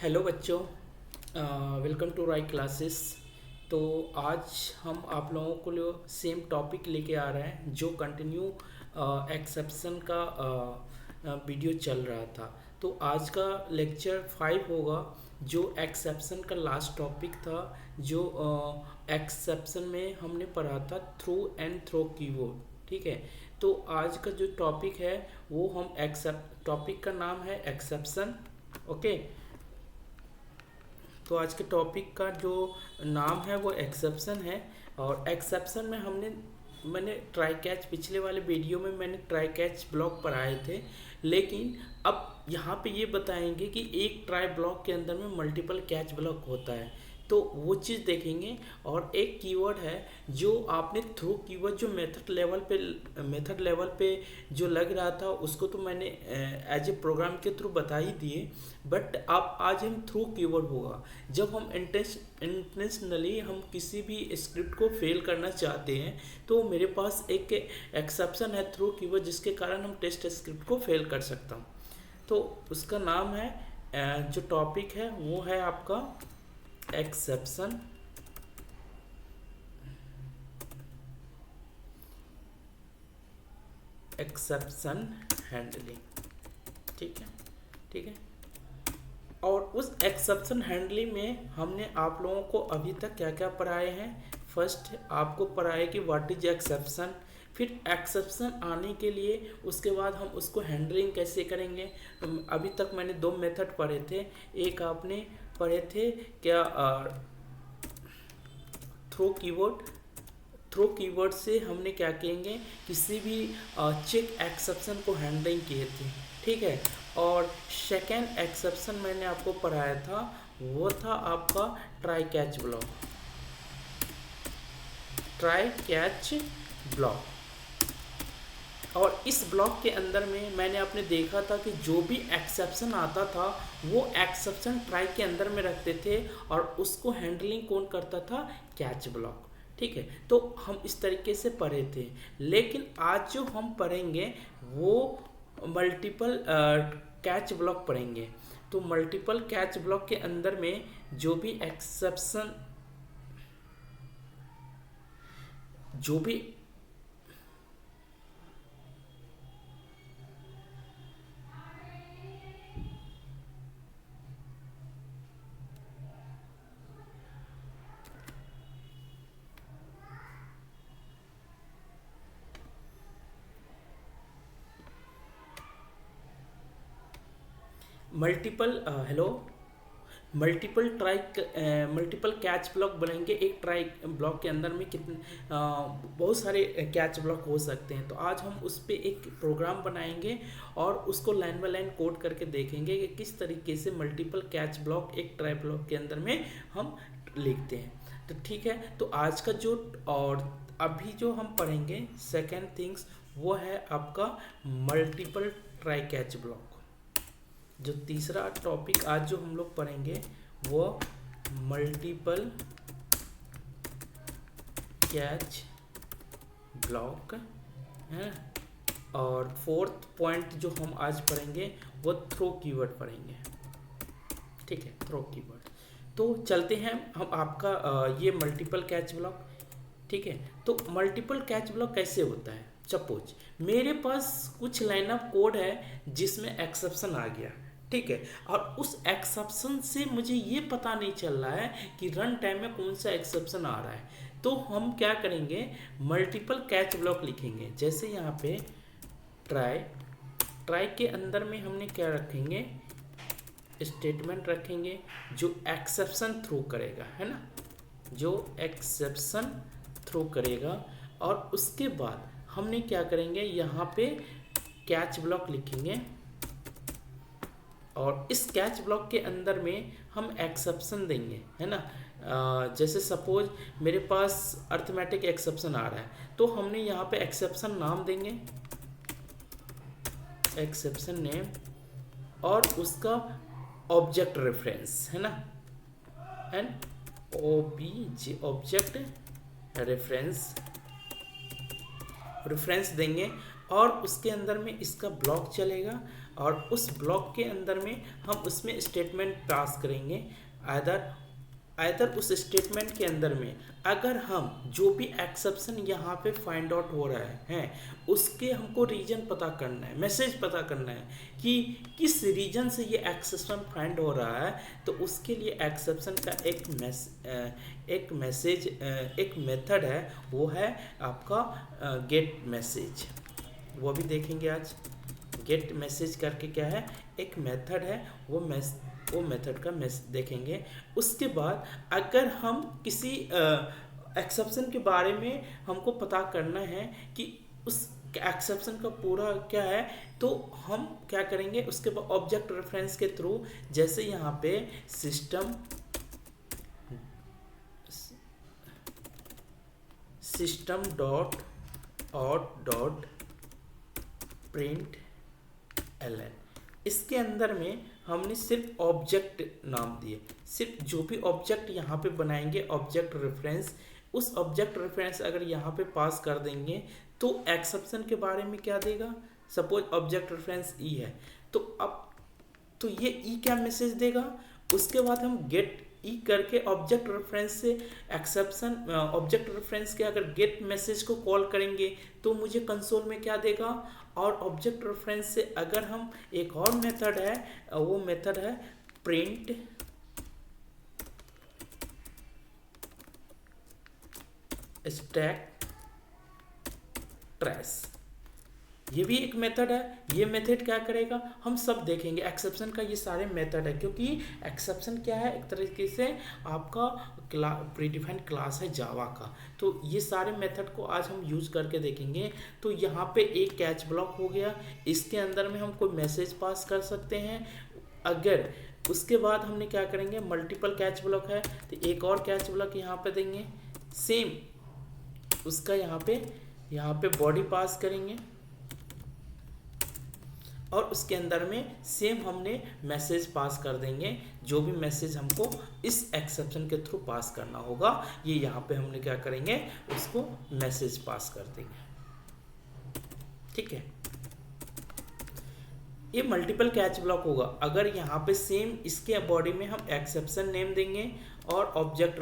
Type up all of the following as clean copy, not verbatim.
Hello बच्चों, welcome to Rai classes. तो आज हम आप लोगों को लिए सेम टॉपिक लेके आ रहे हैं जो कंटिन्यू एक्सेप्शन का वीडियो चल रहा था। तो आज का लेक्चर 5 होगा जो एक्सेप्शन का लास्ट टॉपिक था, जो एक्सेप्शन में हमने पढ़ा था थ्रू एंड थ्रो कीवर्ड। ठीक है, तो आज का जो टॉपिक है वो हम एक्सेप्ट टॉपिक का नाम है एक्सेप्शन। ओके, तो आज के टॉपिक का जो नाम है वो एक्सेप्शन है। और एक्सेप्शन में मैंने ट्राई कैच, पिछले वाले वीडियो में मैंने ट्राई कैच ब्लॉक पढ़ाए थे, लेकिन अब यहाँ पे ये बताएंगे कि एक ट्राई ब्लॉक के अंदर में मल्टीपल कैच ब्लॉक होता है, तो वो चीज़ देखेंगे। और एक कीवर्ड है जो आपने थ्रू कीवर्ड जो मेथड लेवल पे जो लग रहा था उसको तो मैंने एज ए प्रोग्राम के थ्रू बता ही दिए, बट अब आज हम थ्रू कीवर्ड होगा। जब हम इंटेंशनली हम किसी भी स्क्रिप्ट को फेल करना चाहते हैं तो मेरे पास एक एक्सेप्शन है थ्रू कीवर्ड, जिसके कारण हम टेस्ट स्क्रिप्ट को फेल कर सकता हूँ। तो उसका नाम है जो टॉपिक है वो है आपका एक्सेप्शन हैंडलिंग। ठीक है, ठीक है। और उस एक्सेप्शन हैंडलिंग में हमने आप लोगों को अभी तक क्या क्या पढ़ाए हैं। फर्स्ट आपको पढ़ाए कि व्हाट इज एक्सेप्शन, फिर एक्सेप्शन आने के लिए उसके बाद हम उसको हैंडलिंग कैसे करेंगे। अभी तक मैंने दो मेथड पढ़े थे। एक आपने पढ़े थे क्या, थ्रो कीवर्ड से हमने क्या कहेंगे, किसी भी चेक एक्सेप्शन को हैंडलिंग किए थे। ठीक है, और सेकेंड एक्सेप्शन मैंने आपको पढ़ाया था वो था आपका ट्राई कैच ब्लॉक। और इस ब्लॉक के अंदर में मैंने आपने देखा था कि जो भी एक्सेप्शन आता था वो एक्सेप्शन ट्राई के अंदर में रखते थे और उसको हैंडलिंग कौन करता था, कैच ब्लॉक। ठीक है, तो हम इस तरीके से पढ़े थे। लेकिन आज जो हम पढ़ेंगे वो मल्टीपल कैच ब्लॉक पढ़ेंगे। तो मल्टीपल कैच ब्लॉक के अंदर में जो भी एक्सेप्शन जो भी मल्टीपल कैच ब्लॉक बनेंगे। एक ट्राई ब्लॉक के अंदर में कितने बहुत सारे कैच ब्लॉक हो सकते हैं। तो आज हम उस पर एक प्रोग्राम बनाएंगे और उसको लाइन बाय लाइन कोड करके देखेंगे कि किस तरीके से मल्टीपल कैच ब्लॉक एक ट्राई ब्लॉक के अंदर में हम लिखते हैं। तो ठीक है, तो आज का जो और अभी जो हम पढ़ेंगे सेकेंड थिंग्स वो है आपका मल्टीपल ट्राई कैच ब्लॉक। जो तीसरा टॉपिक आज जो हम लोग पढ़ेंगे वो मल्टीपल कैच ब्लॉक है। और फोर्थ पॉइंट जो हम आज पढ़ेंगे वो थ्रो कीवर्ड पढ़ेंगे। ठीक है, थ्रो कीवर्ड। तो चलते हैं हम आपका ये मल्टीपल कैच ब्लॉक। ठीक है, तो मल्टीपल कैच ब्लॉक कैसे होता है। सपोज मेरे पास कुछ लाइन ऑफ कोड है जिसमें एक्सेप्शन आ गया। ठीक है, और उस एक्सेप्शन से मुझे ये पता नहीं चल रहा है कि रन टाइम में कौन सा एक्सेप्शन आ रहा है। तो हम क्या करेंगे, मल्टीपल कैच ब्लॉक लिखेंगे। जैसे यहाँ पे ट्राई के अंदर में हमने क्या रखेंगे, स्टेटमेंट रखेंगे जो एक्सेप्शन थ्रो करेगा, है ना, जो एक्सेप्शन थ्रो करेगा। और उसके बाद हमने क्या करेंगे, यहाँ पे कैच ब्लॉक लिखेंगे और इस कैच ब्लॉक के अंदर में हम एक्सेप्शन देंगे, है ना। जैसे सपोज मेरे पास अर्थमेटिक एक्सेप्शन आ रहा है तो हमने यहाँ पे एक्सेप्शन नाम देंगे, एक्सेप्शन नेम, और उसका ऑब्जेक्ट रेफरेंस, है ना, एंड OBJ ऑब्जेक्ट रेफरेंस देंगे। और उसके अंदर में इसका ब्लॉक चलेगा और उस ब्लॉक के अंदर में हम उसमें स्टेटमेंट पास करेंगे। आइदर उस स्टेटमेंट के अंदर में अगर हम जो भी एक्सेप्शन यहाँ पे फाइंड आउट हो रहा है उसके हमको रीजन पता करना है, मैसेज पता करना है कि किस रीजन से ये एक्सेप्शन फाइंड हो रहा है, तो उसके लिए एक्सेप्शन का एक मेथड है, वो है आपका गेट मैसेज। वो भी देखेंगे आज। गेट मैसेज करके क्या है, एक मेथड है, वो मेथड का देखेंगे। उसके बाद अगर हम किसी एक्सेप्शन के बारे में हमको पता करना है कि उस एक्सेप्शन का पूरा क्या है, तो हम क्या करेंगे, उसके बाद ऑब्जेक्ट रेफरेंस के थ्रू, जैसे यहाँ पे system dot out dot print LN, इसके अंदर में हमने सिर्फ ऑब्जेक्ट नाम दिए। सिर्फ जो भी ऑब्जेक्ट यहाँ पे बनाएंगे ऑब्जेक्ट रेफरेंस, उस ऑब्जेक्ट रेफरेंस अगर यहाँ पे पास कर देंगे तो एक्सेप्शन के बारे में क्या देगा। सपोज ऑब्जेक्ट रेफरेंस ई है, तो ये ई क्या मैसेज देगा। उसके बाद हम गेट ई करके ऑब्जेक्ट रेफरेंस से एक्सेप्शन, ऑब्जेक्ट रेफरेंस के अगर गेट मैसेज को कॉल करेंगे तो मुझे कंसोल में क्या देगा। और ऑब्जेक्ट रेफरेंस से अगर हम एक और मेथड है, वो मेथड है प्रिंट स्टैक ट्रेस, ये भी एक मेथड है। ये मेथड क्या करेगा, हम सब देखेंगे। एक्सेप्शन का ये सारे मेथड है, क्योंकि एक्सेप्शन क्या है, एक तरीके से आपका प्रीडिफाइंड क्लास है जावा का। तो ये सारे मेथड को आज हम यूज करके देखेंगे। तो यहाँ पे एक कैच ब्लॉक हो गया, इसके अंदर में हम कोई मैसेज पास कर सकते हैं। अगर उसके बाद हमने क्या करेंगे, मल्टीपल कैच ब्लॉक है तो एक और कैच ब्लॉक यहाँ पे देंगे, सेम उसका यहाँ पे बॉडी पास करेंगे और उसके अंदर में सेम हमने मैसेज पास कर देंगे। जो भी मैसेज हमको इस एक्सेप्शन के थ्रू पास करना होगा, ये यहाँ पे हमने क्या करेंगे, उसको मैसेज पास कर देंगे। ठीक है, ये मल्टीपल कैच ब्लॉक होगा। अगर यहाँ पे सेम इसके बॉडी में हम एक्सेप्शन नेम देंगे और ऑब्जेक्ट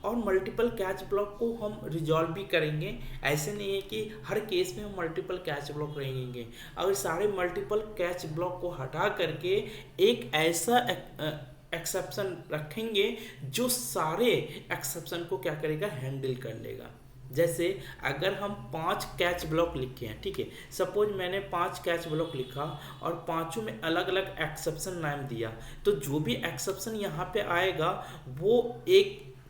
और मल्टीपल कैच ब्लॉक को हम रिजॉल्व भी करेंगे। ऐसे नहीं है कि हर केस में हम मल्टीपल कैच ब्लॉक रहेंगे। अगर सारे मल्टीपल कैच ब्लॉक को हटा करके एक ऐसा एक्सेप्शन रखेंगे जो सारे एक्सेप्शन को क्या करेगा, हैंडल कर लेगा। जैसे अगर हम 5 कैच ब्लॉक लिखे हैं, ठीक है, सपोज मैंने 5 कैच ब्लॉक लिखा और पांचों में अलग अलग एक्सेप्शन नाम दिया, तो जो भी एक्सेप्शन यहाँ पे आएगा वो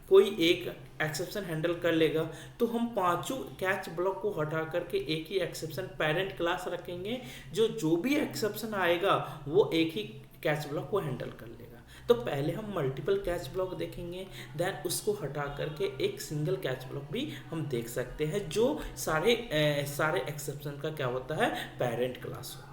कोई एक एक्सेप्शन हैंडल कर लेगा। तो हम पांचों कैच ब्लॉक को हटा करके एक ही एक्सेप्शन पेरेंट क्लास रखेंगे, जो भी एक्सेप्शन आएगा वो एक ही कैच ब्लॉक को हैंडल कर लेगा। तो पहले हम मल्टीपल कैच ब्लॉक देखेंगे, देन उसको हटा करके एक सिंगल कैच ब्लॉक भी हम देख सकते हैं, जो सारे एक्सेप्शन का क्या होता है, पेरेंट क्लास होगा।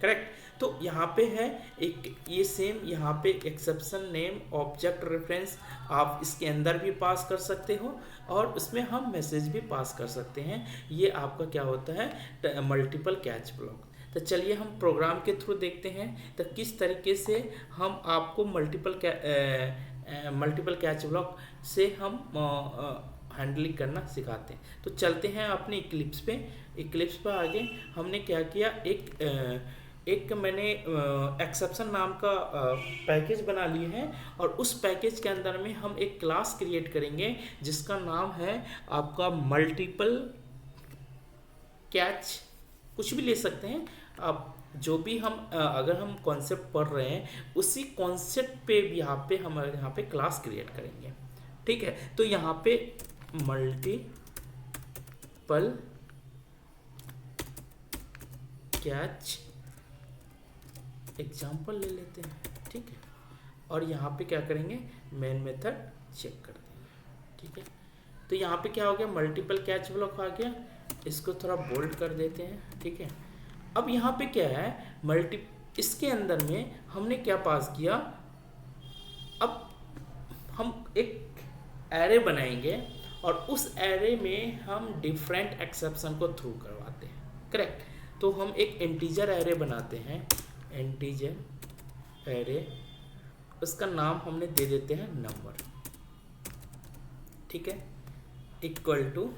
करेक्ट। तो यहाँ पे है एक ये सेम, यहाँ पे एक्सेप्शन नेम ऑब्जेक्ट रेफरेंस आप इसके अंदर भी पास कर सकते हो और उसमें हम मैसेज भी पास कर सकते हैं। ये आपका क्या होता है, मल्टीपल कैच ब्लॉक। तो चलिए हम प्रोग्राम के थ्रू देखते हैं तो किस तरीके से हम आपको मल्टीपल कैच ब्लॉक से हम हैंडलिंग करना सिखाते हैं। तो चलते हैं अपने इक्लिप्स पे आगे हमने क्या किया, एक मैंने एक्सेप्शन नाम का पैकेज बना लिए हैं और उस पैकेज के अंदर में हम एक क्लास क्रिएट करेंगे जिसका नाम है आपका मल्टीपल कैच, कुछ भी ले सकते हैं आप। जो भी हम अगर हम कॉन्सेप्ट पढ़ रहे हैं उसी कॉन्सेप्ट पे भी हम यहाँ पे क्लास क्रिएट करेंगे। ठीक है, तो यहाँ पे मल्टीपल कैच एग्जाम्पल ले लेते हैं। ठीक है, और यहाँ पे क्या करेंगे, मेन मेथड चेक कर देंगे। ठीक है, तो यहाँ पे क्या हो गया, मल्टीपल कैच ब्लॉक आ गया, इसको थोड़ा बोल्ड कर देते हैं। ठीक है, अब यहाँ पे क्या है, इसके अंदर में हमने क्या पास किया, अब हम एक एरे बनाएंगे और उस एरे में हम डिफरेंट एक्सेप्शन को थ्रू करवाते हैं। करेक्ट। तो हम एक इंटीजर एरे बनाते हैं, इंटीजर एरे, उसका नाम हमने दे देते हैं नंबर, ठीक है, इक्वल टू,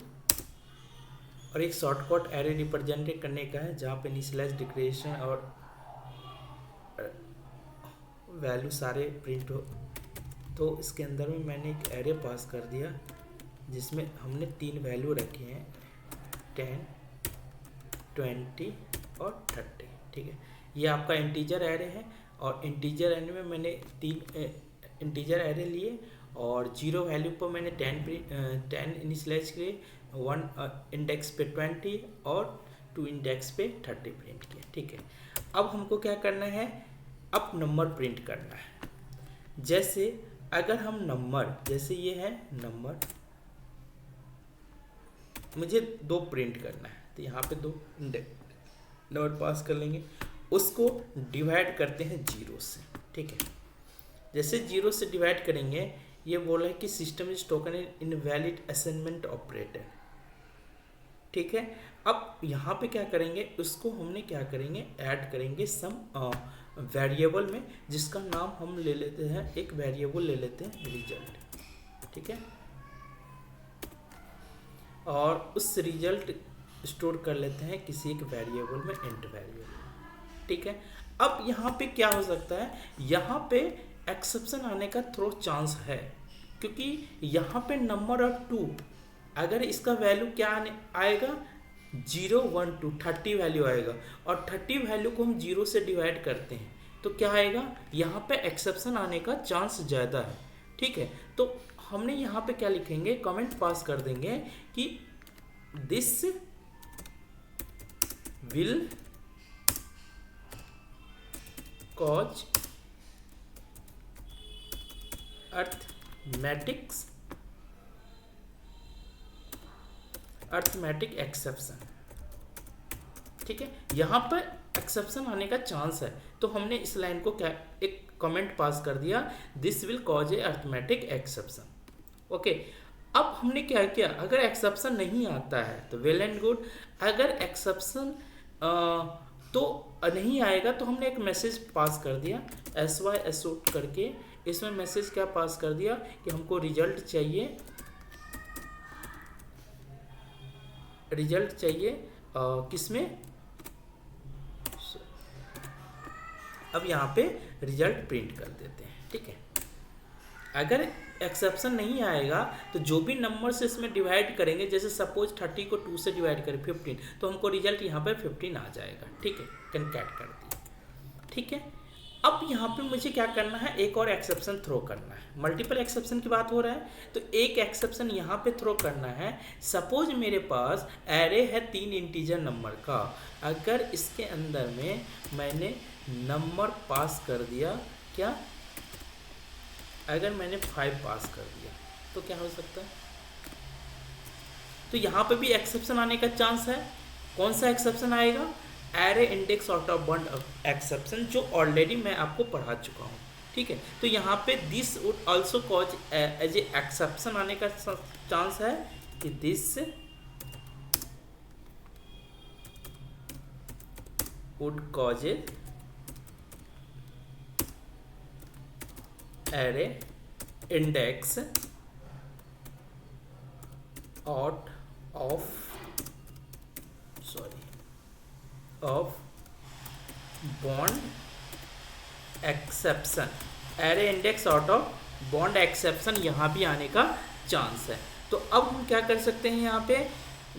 और एक शॉर्टकट एरे रिप्रेजेंट करने का है जहाँ पे इनिशियलाइज डिक्लेरेशन और वैल्यू सारे प्रिंट हो। तो इसके अंदर में मैंने एक एरे पास कर दिया जिसमें हमने 3 वैल्यू रखे हैं, 10, 20 और 30, ठीक है। ये आपका इंटीजर एरे है, और इंटीजर एरे में मैंने 3 इंटीजर एरे लिए, और 0 वैल्यू पर मैंने 10 इनिशियलाइज किए, 1 इंडेक्स पे 20 और 2 इंडेक्स पे 30 प्रिंट किए, ठीक है। अब हमको क्या करना है, अब नंबर प्रिंट करना है। जैसे अगर हम नंबर, जैसे ये है नंबर, मुझे 2 प्रिंट करना है, तो यहाँ पे 2 नंबर पास कर लेंगे, उसको डिवाइड करते हैं 0 से, ठीक है। जैसे 0 से डिवाइड करेंगे, ये बोला है कि system is token invalid assignment operator, ठीक है। अब यहाँ पे क्या करेंगे, उसको हमने क्या करेंगे, ऐड करेंगे सम वेरिएबल में, जिसका नाम हम ले लेते हैं, एक वेरिएबल ले लेते हैं रिजल्ट, ठीक है, और उस रिजल्ट स्टोर कर लेते हैं किसी एक वेरिएबल में, इंट वेरिएबल, ठीक है। अब यहाँ पे क्या हो सकता है, यहाँ पे एक्सेप्शन आने का थोड़ा चांस है, क्योंकि यहाँ पे नंबर और 2, अगर इसका वैल्यू क्या आएगा, 0, 1, 2, 30 वैल्यू आएगा, और 30 वैल्यू को हम 0 से डिवाइड करते हैं तो क्या आएगा, यहाँ पे एक्सेप्शन आने का चांस ज़्यादा है, ठीक है। तो हमने यहाँ पे क्या लिखेंगे, कमेंट पास कर देंगे कि this will cause arithmetic exception, ठीक है। यहाँ पर एक्सेप्शन आने का चांस है, तो हमने इस लाइन को क्या एक कमेंट पास कर दिया, this will cause A arithmetic exception, okay. अब हमने क्या किया, अगर एक्सेप्शन नहीं आता है तो वेल एंड गुड, अगर एक्सेप्शन तो नहीं आएगा तो हमने एक मैसेज पास कर दिया sy assout करके, इसमें मैसेज क्या पास कर दिया कि हमको रिजल्ट चाहिए, किसमें, अब यहाँ पे रिजल्ट प्रिंट कर देते हैं, ठीक है। अगर एक्सेप्शन नहीं आएगा तो जो भी नंबर से इसमें डिवाइड करेंगे, जैसे सपोज 30 को 2 से डिवाइड करें 15, तो हमको रिजल्ट यहाँ पे 15 आ जाएगा, ठीक है, कंकैट कर दिया, ठीक है। अब यहाँ पे मुझे क्या करना है, एक और एक्सेप्शन थ्रो करना है, मल्टीपल एक्सेप्शन की बात हो रहा है, तो एक एक्सेप्शन यहाँ पे थ्रो करना है। सपोज मेरे पास एरे है 3 इंटीजर नंबर का, अगर इसके अंदर में मैंने नंबर पास कर दिया, क्या, अगर मैंने 5 पास कर दिया तो क्या हो सकता है, तो यहाँ पे भी एक्सेप्शन आने का चांस है। कौन सा एक्सेप्शन आएगा, array index out of bound exception, जो ऑलरेडी मैं आपको पढ़ा चुका हूँ, ठीक है। तो यहाँ पे this would also cause as a exception आने का चांस है कि this would cause a array index out of bound exception, array index out of bound exception यहाँ भी आने का चांस है। तो अब हम क्या कर सकते हैं, यहाँ पे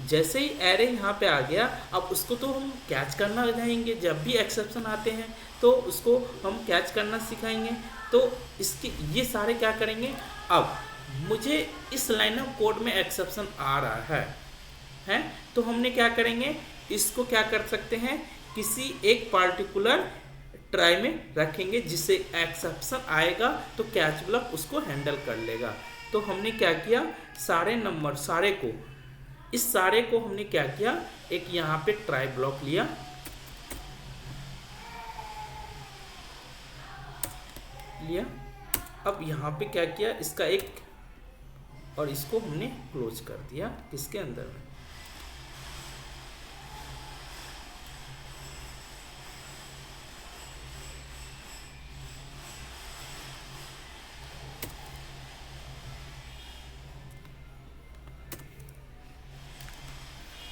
जैसे ही एरे यहाँ पे आ गया, अब उसको तो हम कैच करना जाएंगे, जब भी एक्सेप्शन आते हैं तो उसको हम कैच करना सिखाएंगे। तो इसके ये सारे क्या करेंगे, अब मुझे इस लाइन ऑफ कोड में एक्सेप्शन आ रहा है तो हमने क्या करेंगे, इसको क्या कर सकते हैं, किसी एक पार्टिकुलर ट्राई में रखेंगे, जिससे एक्सेप्शन आएगा तो कैच ब्लॉक उसको हैंडल कर लेगा। तो हमने क्या किया, सारे नंबर इस सारे को हमने क्या किया, एक यहाँ पे ट्राई ब्लॉक लिया, अब यहाँ पे क्या किया, इसका एक, और इसको हमने क्लोज कर दिया, किसके अंदर में,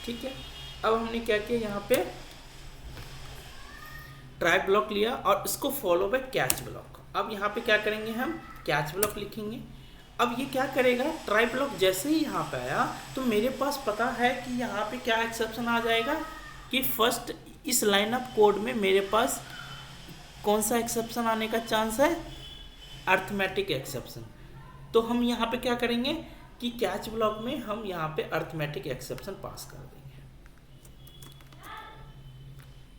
ठीक है, अब हमने क्या किया, यहाँ पे ट्राई ब्लॉक लिया और इसको फॉलो बाय कैच ब्लॉक। अब यहाँ पे क्या करेंगे, हम कैच ब्लॉक लिखेंगे। अब ये क्या करेगा, ट्राई ब्लॉक जैसे ही यहाँ पे आया तो मेरे पास पता है कि यहाँ पे क्या एक्सेप्शन आ जाएगा कि फर्स्ट इस लाइन ऑफ कोड में मेरे पास कौन सा एक्सेप्शन आने का चांस है, अर्थमेटिक एक्सेप्शन। तो हम यहाँ पे क्या करेंगे कि कैच ब्लॉक में हम यहाँ पे अर्थमेटिक एक्सेप्शन पास कर देंगे,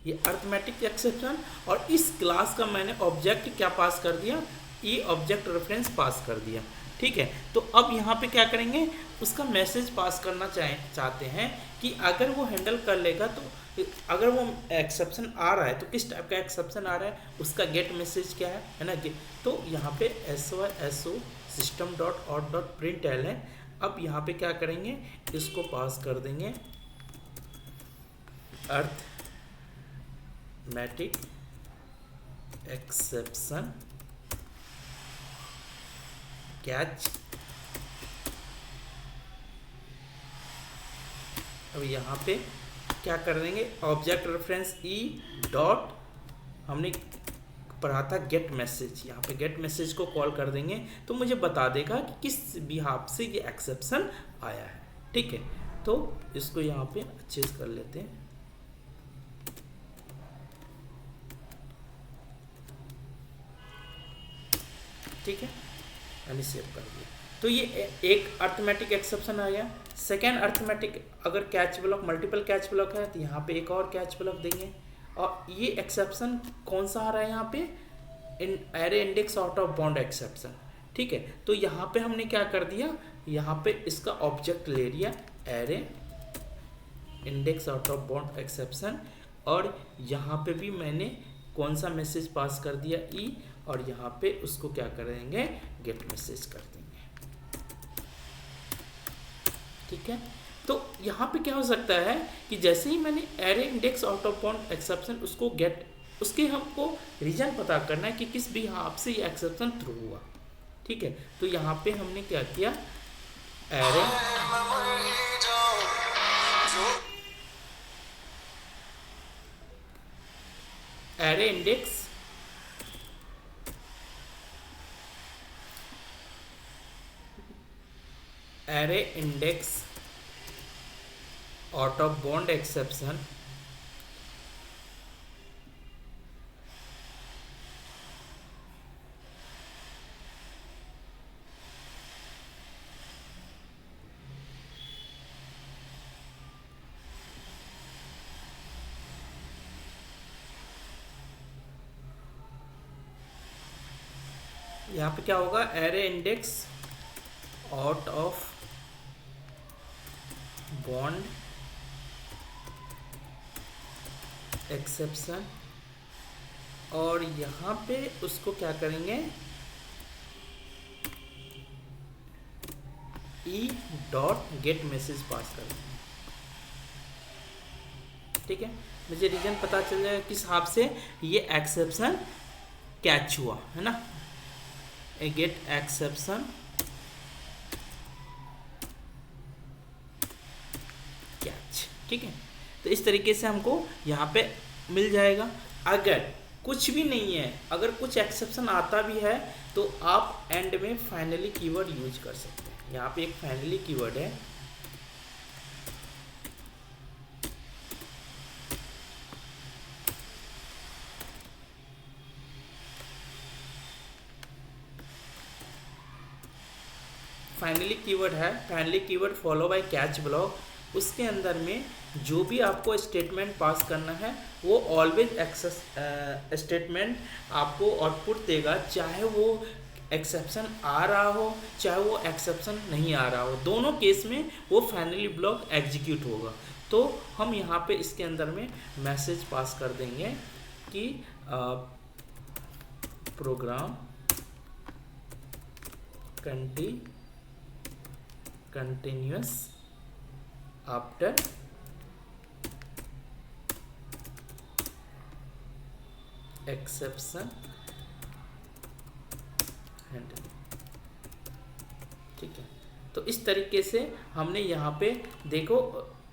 ये अर्थमेटिक एक्सेप्शन। और इस क्लास का मैंने ऑब्जेक्ट क्या पास कर दिया, ये ऑब्जेक्ट रेफरेंस पास कर दिया। ठीक है, तो अब यहाँ पे क्या करेंगे, उसका मैसेज पास करना चाहते हैं कि अगर वो हैंडल कर लेगा तो अगर वो एक्सेप्शन आ रहा है तो किस टाइप का एक्सेप्शन आ रहा है, उसका गेट मैसेज क्या है ना। तो यहाँ पे SO system.out.println है। अब यहाँ पे क्या करेंगे, इसको पास कर देंगे अर्थमेटिक एक्सेप्शन कैच। अब यहाँ पे क्या कर देंगे, ऑब्जेक्ट रेफरेंस ई डॉट, हमने पढ़ा था गेट मैसेज, यहाँ पे गेट मैसेज को कॉल कर देंगे तो मुझे बता देगा कि किस बिहाफ से ये एक्सेप्शन आया है। ठीक है, तो इसको यहाँ पे अच्छे से कर लेते हैं। ठीक है, मैंने सेव कर दिया। तो ये एक अर्थमेटिक एक्सेप्शन आ गया। सेकेंड अर्थमेटिक, अगर catch block multiple catch block है तो यहाँ पे एक और कैच ब्लॉक देंगे। और ये एक्सेप्शन कौन सा आ रहा है यहाँ पे, array index out of bound exception. ठीक है, तो यहाँ पे हमने क्या कर दिया, यहाँ पे इसका ऑब्जेक्ट ले लिया array index out of bound exception, और यहाँ पे भी मैंने कौन सा मैसेज पास कर दिया, ई, और यहाँ पे उसको क्या करेंगे, गेट मैसेज कर देंगे। ठीक है, तो यहाँ पे क्या हो सकता है कि जैसे ही मैंने array index out of bound exception उसको गेट, उसके हमको रीजन पता करना है कि किस बिहाफ से ये एक्सेप्शन थ्रू हुआ। ठीक है, तो यहाँ पे हमने क्या किया, array index out of bound exception यहाँ पे क्या होगा, array index out of bound exception, और यहाँ पे उसको क्या करेंगे, E dot gate message pass कर देंगे। ठीक है, मुझे रीजन पता चल जाएगा किस हिसाब से ये एक्सेप्शन कैच हुआ है ना, गेट एक्सेप्शन कैच। ठीक है, तो इस तरीके से हमको यहाँ पे मिल जाएगा। अगर कुछ भी नहीं है, अगर कुछ एक्सेप्शन आता भी है तो आप एंड में फाइनली कीवर्ड यूज कर सकते हैं। यहाँ पे एक फाइनली कीवर्ड है, फाइनली कीवर्ड है, finally keyword follow by catch block. उसके अंदर में जो भी आपको स्टेटमेंट पास करना है वो ऑलवेज एक्सेस स्टेटमेंट आपको आउटपुट देगा, चाहे वो एक्सेप्शन आ रहा हो चाहे वो एक्सेप्शन नहीं आ रहा हो, दोनों केस में वो फाइनली ब्लॉक एग्जीक्यूट होगा। तो हम यहाँ पे इसके अंदर में मैसेज पास कर देंगे कि program continuous after exception handling. ठीक है, तो इस तरीके से हमने यहाँ पे देखो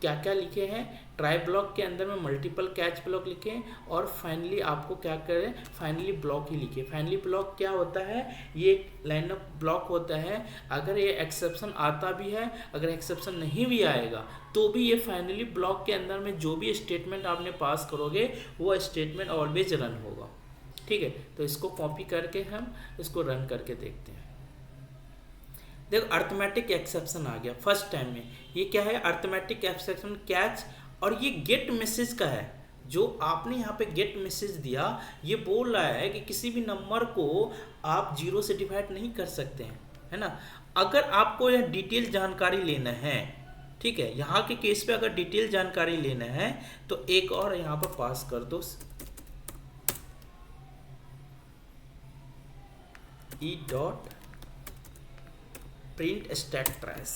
क्या क्या लिखे हैं, ट्राई ब्लॉक के अंदर में मल्टीपल कैच ब्लॉक लिखे हैं, और फाइनली आपको क्या करें, फाइनली ब्लॉक ही लिखे। फाइनली ब्लॉक क्या होता है, ये लाइन ऑफ ब्लॉक होता है। अगर ये एक्सेप्शन आता भी है, अगर एक्सेप्शन नहीं भी आएगा तो भी ये फाइनली ब्लॉक के अंदर में जो भी स्टेटमेंट आपने पास करोगे वो स्टेटमेंट ऑलवेज रन होगा। ठीक है, तो इसको कॉपी करके हम इसको रन करके देखते हैं। देखो अर्थमेटिक एक्सेप्शन आ गया फर्स्ट टाइम में। ये क्या है, अर्थमेटिक एक्सेप्शन कैच, और ये गेट मैसेज का है। जो आपने यहाँ पे गेट मैसेज दिया, ये बोल रहा है कि किसी भी नंबर को आप 0 से डिवाइड नहीं कर सकते हैं, है ना। अगर आपको यह डिटेल जानकारी लेना है, ठीक है, यहाँ के केस पे अगर डिटेल जानकारी लेना है तो एक और यहाँ पर पास कर दो, E dot print stack trace.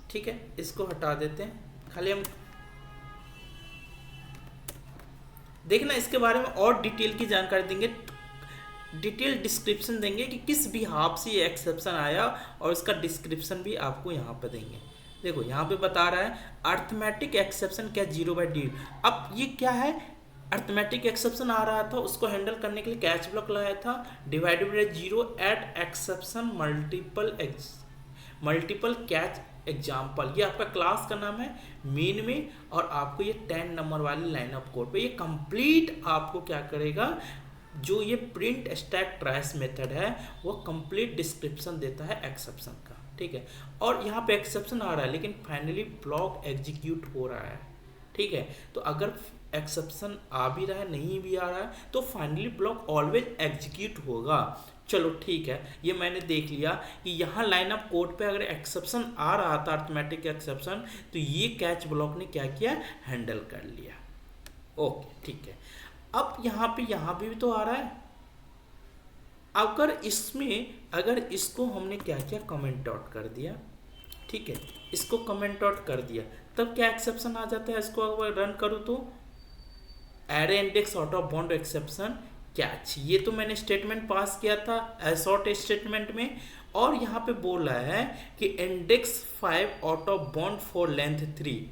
ठीक है, इसको हटा देते हैं। खाली हम देखना इसके बारे में और डिटेल की जानकारी देंगे, डिटेल डिस्क्रिप्शन देंगे कि किस बिहाफ से ये एक्सेप्शन आया, और इसका डिस्क्रिप्शन भी आपको यहाँ पे देंगे। देखो यहाँ पे बता रहा है अर्थमेटिक एक्सेप्शन क्या 0/d। अब ये क्या है, अर्थमेटिक एक्सेप्शन आ रहा था, उसको हैंडल करने के लिए कैच ब्लॉक लगाया था, divided by 0 at exception multiple catch example. ये आपका क्लास का नाम है मेन में, और आपको ये 10 नंबर वाली लाइन ऑफ कोड पे ये कंप्लीट आपको क्या करेगा, जो ये प्रिंट स्टैक ट्रेस मेथड है वो कंप्लीट डिस्क्रिप्शन देता है एक्सेप्शन का। ठीक है, और यहाँ पे एक्सेप्शन आ रहा है लेकिन फाइनली ब्लॉक एग्जीक्यूट हो रहा है। ठीक है, तो अगर एक्सेप्शन आ भी रहा है नहीं भी आ रहा है तो फाइनली ब्लॉक ऑलवेज एग्जीक्यूट होगा। चलो ठीक है, ये मैंने देख लिया कि यहाँ लाइन ऑफ कोड पे अगर एक्सेप्शन आ रहा था अर्थमेटिक एक्सेप्शन, तो ये कैच ब्लॉक ने क्या किया, हैंडल कर लिया। ओके ठीक है, अब यहाँ पे भी तो आ रहा है। अगर इसको हमने क्या किया, कमेंट आउट कर दिया। ठीक है, इसको कमेंट आउट कर दिया, तब क्या एक्सेप्शन आ जाता है। इसको अगर रन करूँ तो array index out of bound exception catch, ये तो मैंने स्टेटमेंट पास किया था असॉर्ट स्टेटमेंट में, और यहाँ पे बोल रहा है कि index 5 out of bound for length 3,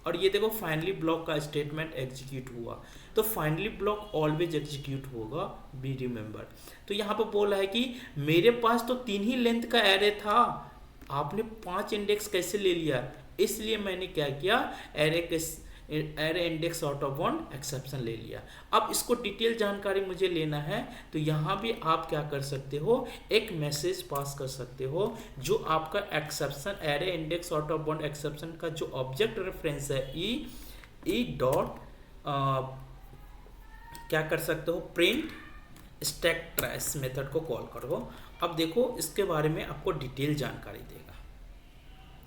और ये देखो फाइनली ब्लॉक का स्टेटमेंट एग्जीक्यूट हुआ। तो फाइनली ब्लॉक ऑलवेज एग्जीक्यूट होगा, बी रिमेंबर। तो यहाँ पे बोल रहा है कि मेरे पास तो 3 ही लेंथ का एरे था, आपने 5 इंडेक्स कैसे ले लिया, इसलिए मैंने क्या किया, array index out of bound exception ले लिया। अब इसको डिटेल जानकारी मुझे लेना है, तो यहाँ भी आप क्या कर सकते हो, एक मैसेज पास कर सकते हो, जो आपका exception array index out of bound exception का जो ऑब्जेक्ट रेफरेंस है ई डॉट क्या कर सकते हो, प्रिंट स्टैक ट्रेस मेथड को कॉल करो। अब देखो इसके बारे में आपको डिटेल जानकारी देगा।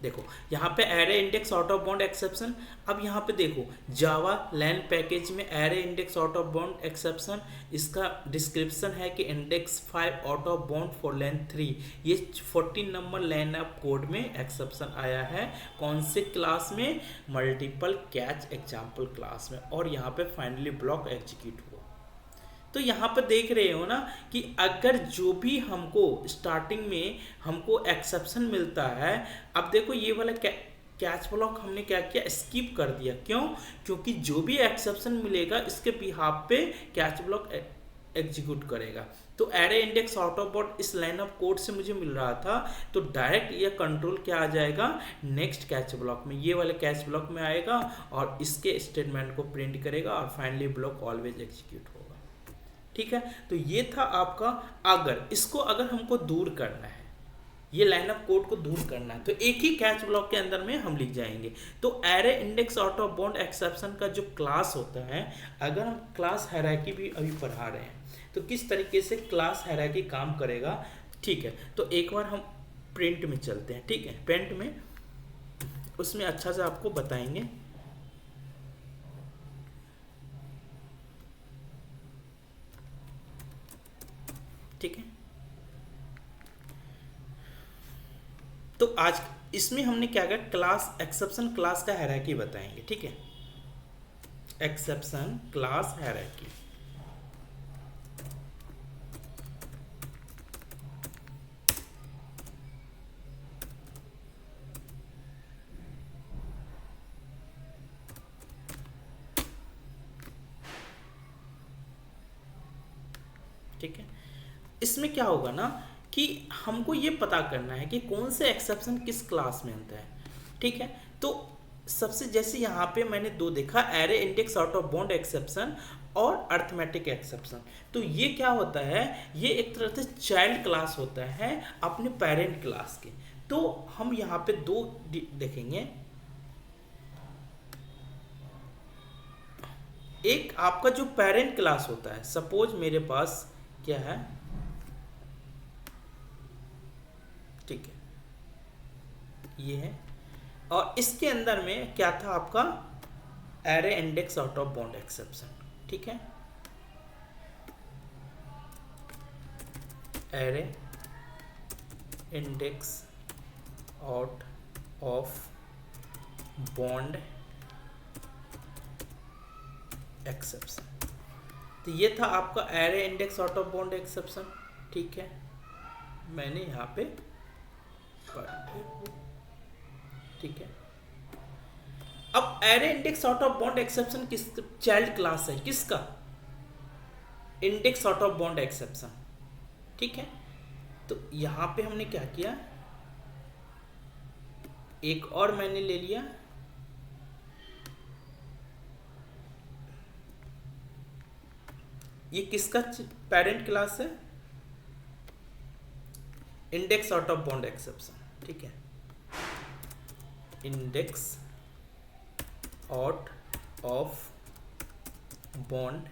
देखो यहाँ पे array index out of bound exception. अब यहाँ पे देखो जावा लैन पैकेज में array index out of bound exception, इसका डिस्क्रिप्शन है कि index 5 out of bound for length 3, ये 14 नंबर लाइन ऑफ कोड में एक्सेप्शन आया है। कौन से क्लास में, मल्टीपल कैच एग्जाम्पल क्लास में, और यहाँ पे फाइनली ब्लॉक एग्जीक्यूट हुआ। तो यहाँ पर देख रहे हो ना कि अगर जो भी हमको स्टार्टिंग में हमको एक्सेप्शन मिलता है, अब देखो ये वाला कैच ब्लॉक हमने क्या किया, स्किप कर दिया। क्यों, क्योंकि जो भी एक्सेप्शन मिलेगा इसके बिहाफ पे कैच ब्लॉक एग्जीक्यूट करेगा। तो array index out of bound इस लाइन ऑफ कोड से मुझे मिल रहा था, तो डायरेक्ट ये कंट्रोल क्या आ जाएगा, नेक्स्ट कैच ब्लॉक में, ये वाले कैच ब्लॉक में आएगा और इसके स्टेटमेंट को प्रिंट करेगा और फाइनली ब्लॉक ऑलवेज एग्जीक्यूट होगा। ठीक है, तो ये था आपका। अगर हमको दूर करना है, ये लाइन ऑफ कोड को दूर करना है, तो एक ही कैच ब्लॉक के अंदर में हम लिख जाएंगे। तो array index out of bound exception का जो क्लास होता है, अगर हम क्लास हायरार्की भी अभी पढ़ा रहे हैं तो किस तरीके से क्लास हायरार्की काम करेगा। ठीक है, तो एक बार हम प्रिंट में चलते हैं। ठीक है, प्रिंट में उसमें अच्छा से आपको बताएंगे। ठीक है, तो आज इसमें हमने क्या किया, क्लास एक्सेप्शन क्लास का हायरार्की बताएंगे। ठीक है, एक्सेप्शन क्लास हायरार्की। ठीक है, इसमें क्या होगा ना कि हमको ये पता करना है कि कौन से एक्सेप्शन किस क्लास में आता है। ठीक है, तो सबसे जैसे यहाँ पे मैंने दो देखा, array index out of bound exception और अर्थमेटिक एक्सेप्शन। तो ये क्या होता है, ये एक तरह से चाइल्ड क्लास होता है अपने पेरेंट क्लास के। तो हम यहाँ पे दो देखेंगे। एक आपका जो पेरेंट क्लास होता है, सपोज मेरे पास क्या है, ठीक है ये है, और इसके अंदर में क्या था आपका array index out of bound exception. ठीक है, array index out of bound exception. तो ये था आपका array index out of bound exception. ठीक है, मैंने यहाँ पे ठीक है, अब array index out of bound exception किस चाइल्ड क्लास है, किसका, index out of bound exception. ठीक है, तो यहां पे हमने क्या किया, एक और मैंने ले लिया, ये किसका पेरेंट क्लास है, index out of bound exception. ठीक है, index out of bound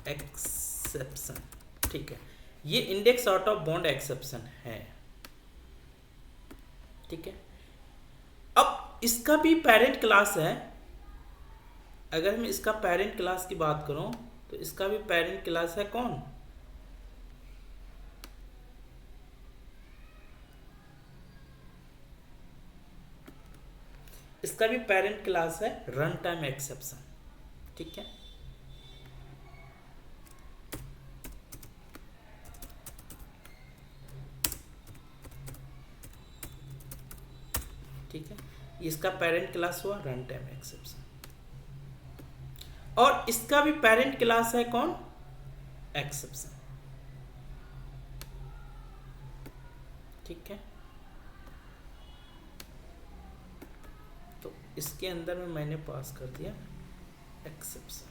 exception. ठीक है, ये index out of bound exception है। ठीक है, अब इसका भी पेरेंट क्लास है। अगर मैं इसका पेरेंट क्लास की बात करूं तो इसका भी पेरेंट क्लास है कौन, इसका भी पेरेंट क्लास है रन टाइम एक्सेप्शन। ठीक है, ठीक है, इसका पेरेंट क्लास हुआ रन टाइम एक्सेप्शन, और इसका भी पेरेंट क्लास है कौन, एक्सेप्शन। ठीक है, तो इसके अंदर में मैंने पास कर दिया एक्सेप्शन।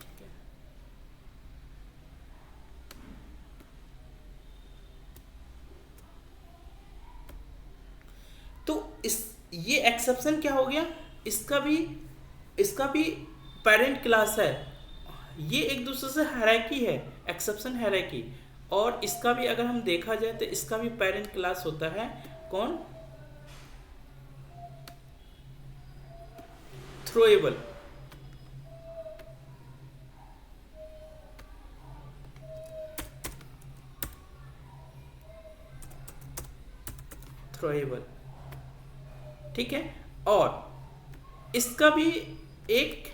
ठीक है, तो ये एक्सेप्शन क्या हो गया, इसका भी पेरेंट क्लास है। ये एक दूसरे से हायरार्की है, एक्सेप्शन हायरार्की। और इसका भी अगर हम देखा जाए तो इसका भी पेरेंट क्लास होता है कौन, थ्रोएबल। थ्रोएबल, ठीक है, और इसका भी एक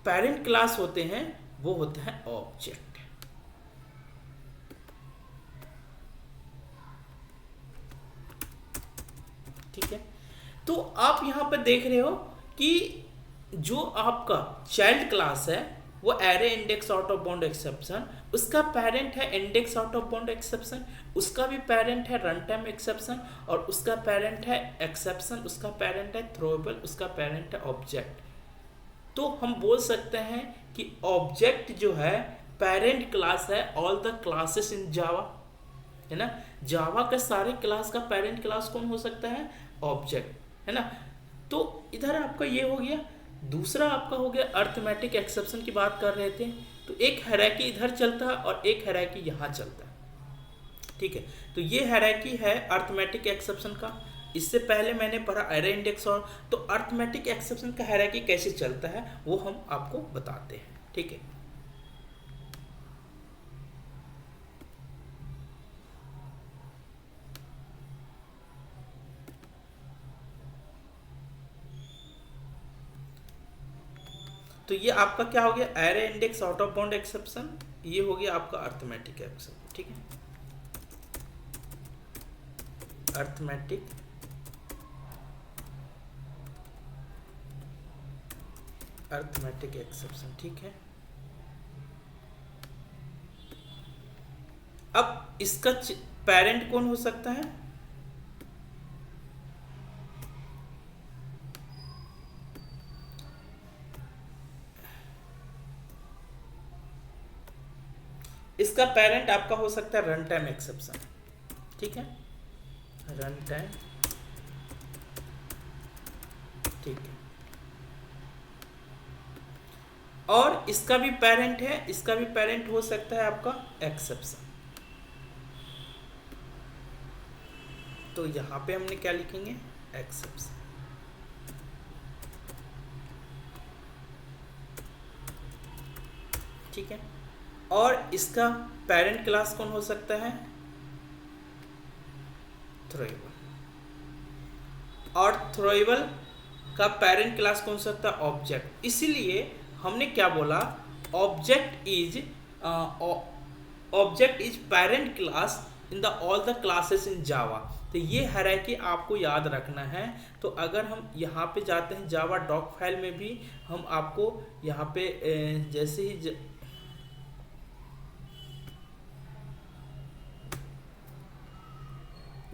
पेरेंट क्लास होते हैं, वो होता है ऑब्जेक्ट। ठीक है, तो आप यहां पर देख रहे हो कि जो आपका चाइल्ड क्लास है वो array index out of bound exception, उसका पेरेंट है index out of bound exception, उसका भी पेरेंट है रन टाइम एक्सेप्शन, और उसका पेरेंट है एक्सेप्शन, उसका पेरेंट है थ्रोएबल, उसका पेरेंट है ऑब्जेक्ट। तो हम बोल सकते हैं कि ऑब्जेक्ट जो है पेरेंट क्लास है ऑल द क्लासेस इन जावा, है ना। जावा के सारे क्लास का पेरेंट क्लास कौन हो सकता है, ऑब्जेक्ट, है ना। तो इधर आपका ये हो गया। दूसरा आपका हो गया अर्थमेटिक एक्सेप्शन की बात कर रहे थे, तो एक हायरार्की इधर चलता है और एक हायरार्की यहाँ चलता है। ठीक है, तो ये हायरार्की है अर्थमेटिक एक्सेप्शन का। इससे पहले मैंने पढ़ा एरे इंडेक्स, और तो अर्थमेटिक एक्सेप्शन का हायरार्की कैसे चलता है वो हम आपको बताते हैं। ठीक है, तो ये आपका क्या हो गया, array index out of bound exception, ये हो गया आपका अर्थमेटिक एक्सेप्शन। ठीक है, अर्थमेटिक अर्थमेटिक एक्सेप्शन। ठीक है, अब इसका पेरेंट कौन हो सकता है, इसका पेरेंट आपका हो सकता है रन टाइम एक्सेप्शन। ठीक है, रन टाइम, ठीक है, और इसका भी पेरेंट है, इसका भी पेरेंट हो सकता है आपका एक्सेप्शन। तो यहां पे हमने क्या लिखेंगे, एक्सेप्शन। ठीक है, और इसका पेरेंट क्लास कौन हो सकता है, थ्रोएबल, और थ्रोएबल का पेरेंट क्लास कौन सा था, ऑब्जेक्ट। इसीलिए हमने क्या बोला, object is parent class in the all the classes in Java. तो ये हायरार्की आपको याद रखना है। तो अगर हम यहाँ पे जाते हैं जावा डॉक फाइल में भी हम आपको यहाँ पे जैसे ही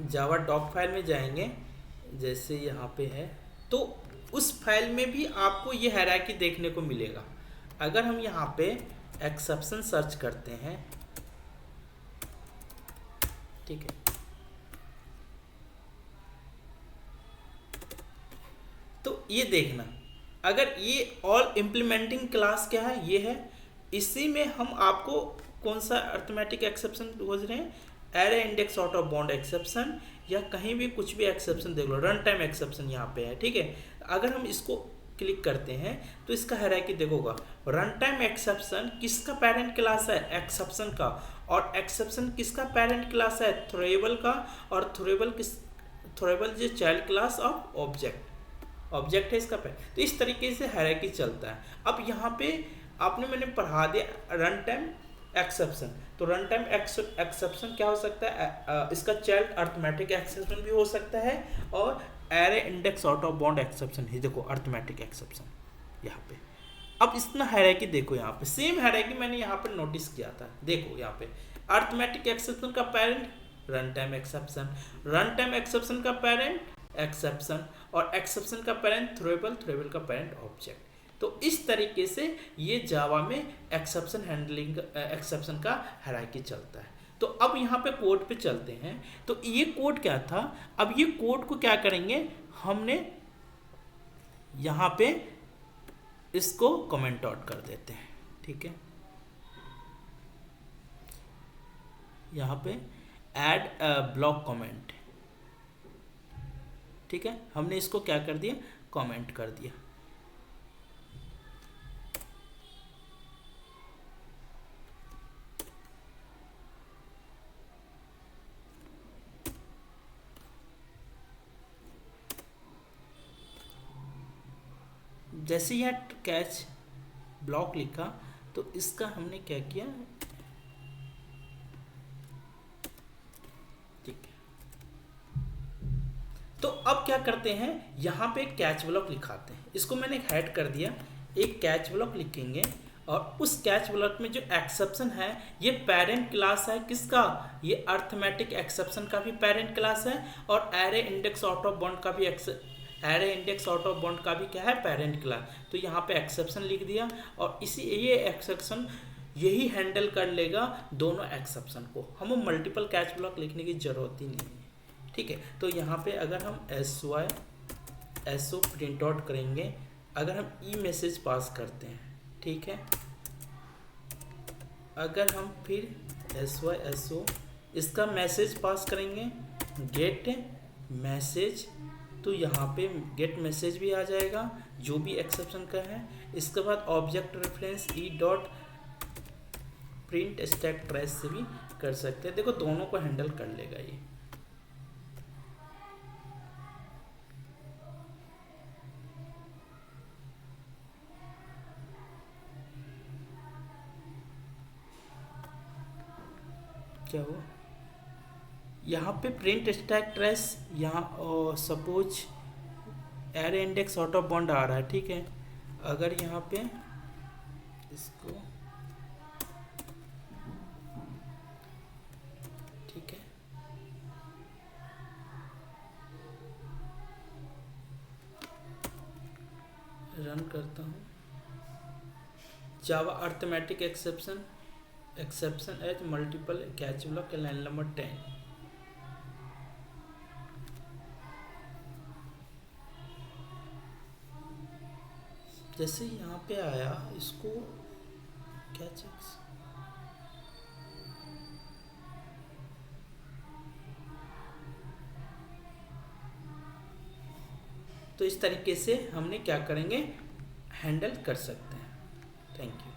जावा डॉक फाइल में जाएंगे, जैसे यहाँ पे है, तो उस फाइल में भी आपको ये हायरार्की देखने को मिलेगा। अगर हम यहाँ पे एक्सेप्शन सर्च करते हैं, ठीक है, तो ये देखना, अगर ये ऑल इम्प्लीमेंटिंग क्लास क्या है, ये है, इसी में हम आपको कौन सा अर्थमेटिक एक्सेप्शन खोज रहे हैं, array index out of bound exception, या कहीं भी कुछ भी एक्सेप्शन देख लो, रन टाइम एक्सेप्शन यहाँ पे है। ठीक है, अगर हम इसको क्लिक करते हैं तो इसका हायरार्की देखोगा, रन टाइम एक्सेप्शन किसका पेरेंट क्लास है, एक्सेप्शन का, और एक्सेप्शन किसका पेरेंट क्लास है, थ्रोएबल का, और थ्रोएबल जो चाइल्ड क्लास ऑफ ऑब्जेक्ट है इसका पेरेंट। तो इस तरीके से हायरार्की चलता है। अब यहाँ पे मैंने पढ़ा दिया रन टाइम एक्सेप्शन, तो रन टाइम एक्सेप्शन क्या हो सकता है, इसका चाइल्ड अर्थमेटिक एक्सेप्शन भी हो सकता है, और array index out of bound exception ही देखो अर्थमेटिक एक्सेप्शन यहाँ पे। अब इतना हायरार्की देखो, यहाँ पे सेम हायरार्की मैंने यहाँ पे नोटिस किया था, देखो यहाँ पे अर्थमेटिक एक्सेप्शन का parent run time exception, run time exception का पेरेंट एक्सेप्शन, और एक्सेप्शन का पेरेंट थ्रोएबल का पेरेंट ऑब्जेक्ट। तो इस तरीके से ये जावा में एक्सेप्शन हैंडलिंग एक्सेप्शन का हायरार्की चलता है। तो अब यहाँ पे कोड पे चलते हैं। तो ये कोड क्या था, अब ये कोड को क्या करेंगे, हमने यहाँ पे इसको कमेंट आउट कर देते हैं। ठीक है, यहाँ पे ऐड ब्लॉक कमेंट, ठीक है, हमने इसको क्या कर दिया, कमेंट कर दिया। जैसे यह कैच ब्लॉक लिखा तो इसका हमने क्या किया, ठीक है, तो अब क्या करते हैं, यहाँ पे कैच ब्लॉक लिखाते हैं, इसको मैंने ऐड कर दिया, एक कैच ब्लॉक लिखेंगे, और उस कैच ब्लॉक में जो एक्सेप्शन है ये पेरेंट क्लास है किसका, ये अर्थमेटिक एक्सेप्शन का भी पेरेंट क्लास है, और array index out of bound का भी array index out of bound का भी क्या है, पेरेंट क्लास। तो यहाँ पे एक्सेप्शन लिख दिया, और ये एक्सेप्शन यही हैंडल कर लेगा दोनों एक्सेप्शन को, हमें मल्टीपल कैच ब्लॉक लिखने की जरूरत ही नहीं है। ठीक है, तो यहाँ पे अगर हम SO प्रिंट आउट करेंगे, अगर हम ई मैसेज पास करते हैं, ठीक है, अगर हम फिर SO इसका मैसेज पास करेंगे, गेट मैसेज, तो यहाँ पे गेट मैसेज भी आ जाएगा जो भी एक्सेप्शन का है। इसके बाद object reference E dot print stack trace से भी कर सकते हैं। देखो दोनों को हैंडल कर लेगा ये। क्या हुआ, यहाँ पे प्रिंट स्टैक ट्रेस, यहाँ suppose array index out of bound आ रहा है, ठीक है। अगर यहाँ पे इसको, ठीक है, रन करता हूँ, Java arithmetic exception as multiple catch block line number 10। जैसे यहाँ पे आया, इसको क्या चेक्स, तो इस तरीके से हमने क्या करेंगे, हैंडल कर सकते हैं। Thank you.